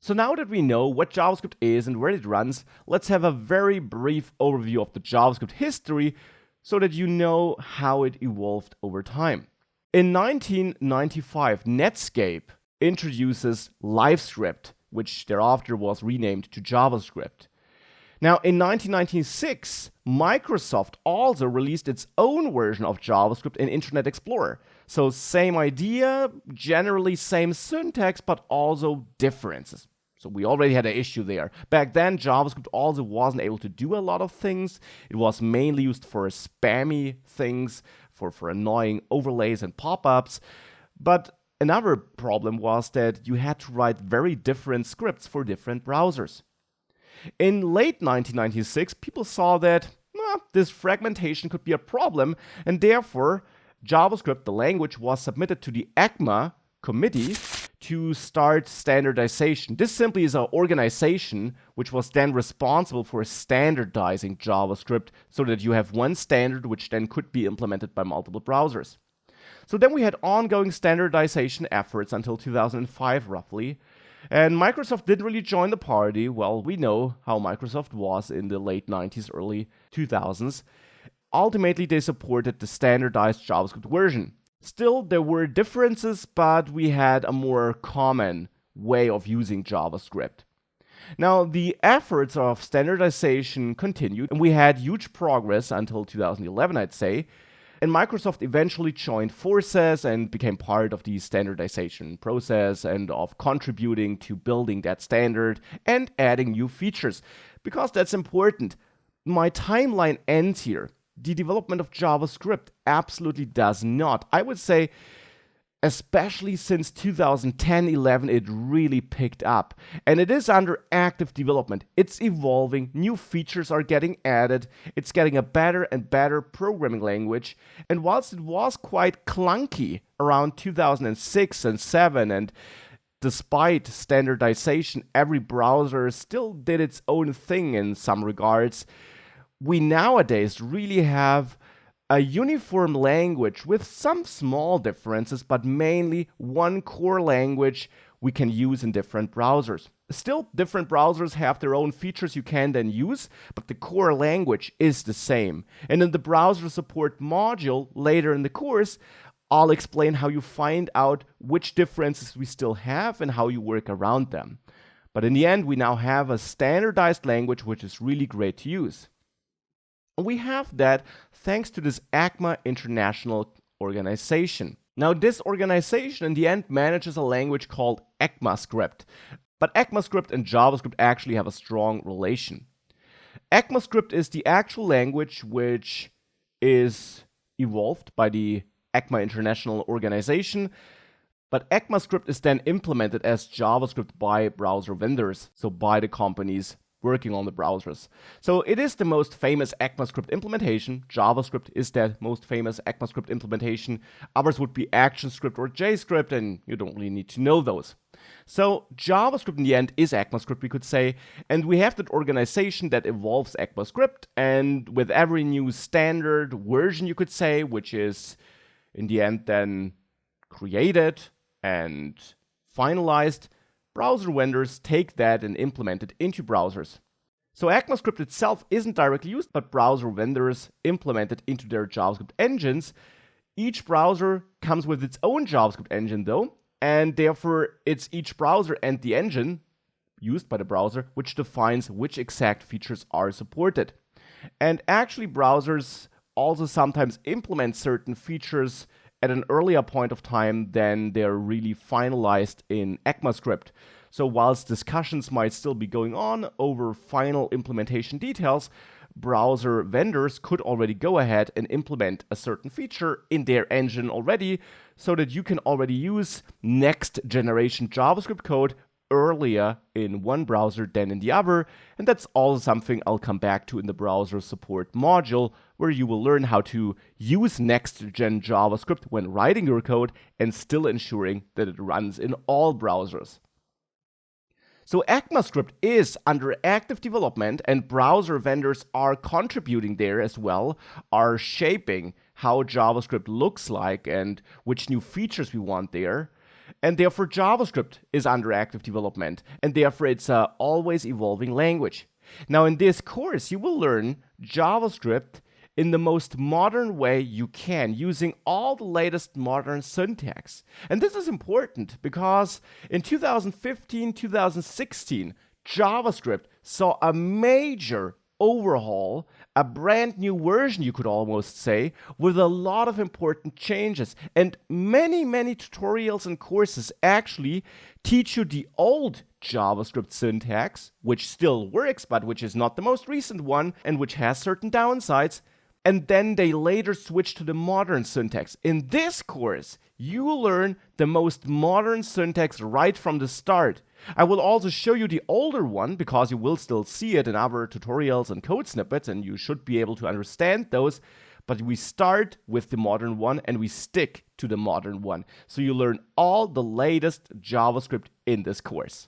So now that we know what JavaScript is and where it runs, let's have a very brief overview of the JavaScript history so that you know how it evolved over time. In 1995, Netscape introduces LiveScript, which thereafter was renamed to JavaScript. Now, in 1996, Microsoft also released its own version of JavaScript in Internet Explorer. So same idea, generally same syntax, but also differences. So we already had an issue there. Back then, JavaScript also wasn't able to do a lot of things. It was mainly used for spammy things, for annoying overlays and pop-ups. But another problem was that you had to write very different scripts for different browsers. In late 1996, people saw that this fragmentation could be a problem, and therefore JavaScript, the language, was submitted to the ECMA committee to start standardization. This simply is an organization which was then responsible for standardizing JavaScript so that you have one standard which then could be implemented by multiple browsers. So then we had ongoing standardization efforts until 2005 roughly. And Microsoft didn't really join the party. Well, we know how Microsoft was in the late 90s, early 2000s. Ultimately, they supported the standardized JavaScript version. Still, there were differences, but we had a more common way of using JavaScript. Now, the efforts of standardization continued, and we had huge progress until 2011, I'd say. And Microsoft eventually joined forces and became part of the standardization process and of contributing to building that standard and adding new features. Because that's important. My timeline ends here. The development of JavaScript absolutely does not. I would say, especially since 2010-11, it really picked up. And it is under active development. It's evolving, new features are getting added, it's getting a better and better programming language. And whilst it was quite clunky around 2006 and 7, and despite standardization, every browser still did its own thing in some regards, we nowadays really have a uniform language with some small differences, but mainly one core language we can use in different browsers. Still, different browsers have their own features you can then use, but the core language is the same. And in the browser support module later in the course, I'll explain how you find out which differences we still have and how you work around them. But in the end, we now have a standardized language which is really great to use. We have that thanks to this ECMA international organization. Now, this organization in the end manages a language called ECMAScript. But ECMAScript and JavaScript actually have a strong relation. ECMAScript is the actual language which is evolved by the ECMA international organization. But ECMAScript is then implemented as JavaScript by browser vendors, so by the companies working on the browsers. So it is the most famous ECMAScript implementation. JavaScript is that most famous ECMAScript implementation. Others would be ActionScript or JScript, and you don't really need to know those. So JavaScript in the end is ECMAScript, we could say, and we have that organization that evolves ECMAScript, and with every new standard version, you could say, which is in the end then created and finalized, browser vendors take that and implement it into browsers. So ECMAScript itself isn't directly used, but browser vendors implement it into their JavaScript engines. Each browser comes with its own JavaScript engine though, and therefore it's each browser and the engine used by the browser which defines which exact features are supported. And actually browsers also sometimes implement certain features at an earlier point of time than they're really finalized in ECMAScript. So whilst discussions might still be going on over final implementation details, browser vendors could already go ahead and implement a certain feature in their engine already, so that you can already use next generation JavaScript code earlier in one browser than in the other. And that's also something I'll come back to in the browser support module, where you will learn how to use next-gen JavaScript when writing your code and still ensuring that it runs in all browsers. So ECMAScript is under active development, and browser vendors are contributing there as well, are shaping how JavaScript looks like and which new features we want there. and therefore JavaScript is under active development, and therefore it's a always evolving language. Now in this course, you will learn JavaScript in the most modern way you can, using all the latest modern syntax. And this is important because in 2015, 2016, JavaScript saw a major overhaul, a brand new version, you could almost say, with a lot of important changes. And many tutorials and courses actually teach you the old JavaScript syntax, which still works, but which is not the most recent one and which has certain downsides. And then they later switch to the modern syntax. In this course, you will learn the most modern syntax right from the start. I will also show you the older one because you will still see it in other tutorials and code snippets, and you should be able to understand those. But we start with the modern one and we stick to the modern one. So you learn all the latest JavaScript in this course.